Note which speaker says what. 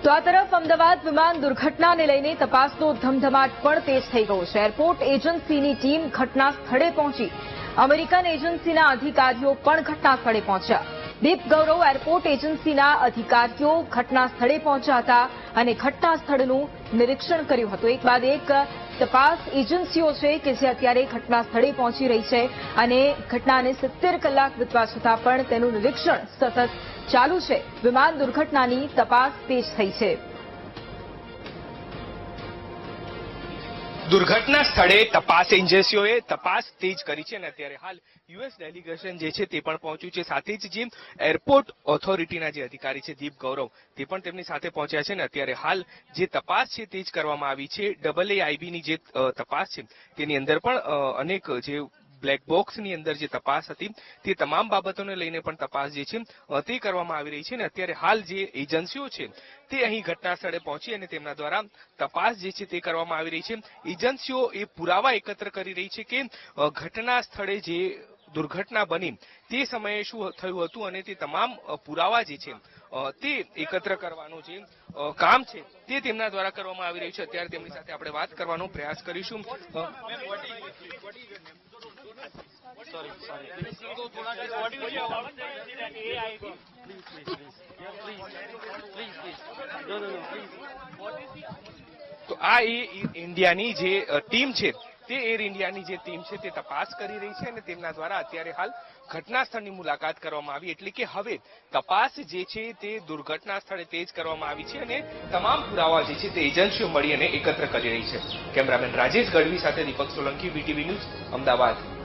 Speaker 1: તો આ તરફ અમદાવાદ વિમાન દુર્ઘટનાને લઈને તપાસનો ધમધમાટ પણ તેજ થઈ ગયો છે. એરપોર્ટ એજન્સીની ટીમ ઘટના સ્થળે પહોંચી. અમેરિકન એજન્સીના અધિકારીઓ પણ ઘટના સ્થળે પહોંચ્યા. દીપ ગૌરવ એરપોર્ટ એજન્સીના અધિકારીઓ ઘટના સ્થળે પહોંચ્યા હતા અને ઘટના સ્થળનું નિરીક્ષણ કર્યું હતું. એક બાદ એક તપાસ એજન્સીઓ છે કે જે અત્યારે ઘટના સ્થળે પહોંચી રહી છે અને ઘટનાને 70 કલાક વીતવા છતાં પણ તેનું નિરીક્ષણ સતત ચાલુ છે. વિમાન દુર્ઘટનાની તપાસ તેજ થઈ છે.
Speaker 2: દુર્ઘટના સ્થળે તપાસ એજન્સીઓએ તપાસ તેજ કરી છે અને અત્યારે હાલ યુએસ ડેલિગેશન જે છે તે પણ પહોંચ્યું છે. સાથે જ જે એરપોર્ટ ઓથોરિટીના જે અધિકારી છે દીપ ગૌરવ તે પણ તેમની સાથે પહોંચ્યા છે અને અત્યારે હાલ જે તપાસ છે તે જ કરવામાં આવી છે. AAIBની જે તપાસ છે તેની અંદર પણ અનેક જે બ્લેક બોક્સની અંદર જે તપાસ હતી તે તમામ બાબતોને લઈને પણ તપાસ જે છે તે કરવામાં આવી રહી છે અને અત્યારે હાલ જે એજન્સીઓ છે તે અહીં ઘટના સ્થળે પહોંચી અને તેમના દ્વારા તપાસ જે છે તે કરવામાં આવી રહી છે. એજન્સીઓ એ પુરાવા એકત્ર કરી રહી છે કે ઘટના સ્થળે જે દુર્ઘટના બની તે સમયે શું થયું હતું અને તે તમામ પુરાવા જે છે તે એકત્ર કરવાનું જે કામ છે તે તેમના દ્વારા કરવામાં આવી રહ્યું છે. અત્યારે તેમની સાથે આપણે વાત કરવાનો પ્રયાસ કરીશું. તો આ ઇન્ડિયાની જે ટીમ છે તે એર ઇન્ડિયાની જે ટીમ છે તે તપાસ કરી રહી છે અને તેમના દ્વારા અત્યારે હાલ ઘટના સ્થળની મુલાકાત કરવામાં આવી. એટલે કે હવે તપાસ જે છે તે દુર્ઘટના સ્થળે તેજ કરવામાં આવી છે અને તમામ પુરાવા જે છે તે એજન્સીઓ મળી અને એકત્ર કરી રહી છે. કેમેરામેન રાજેશ ગઢવી સાથે દીપક સોલંકી, VTV ન્યૂઝ, અમદાવાદ.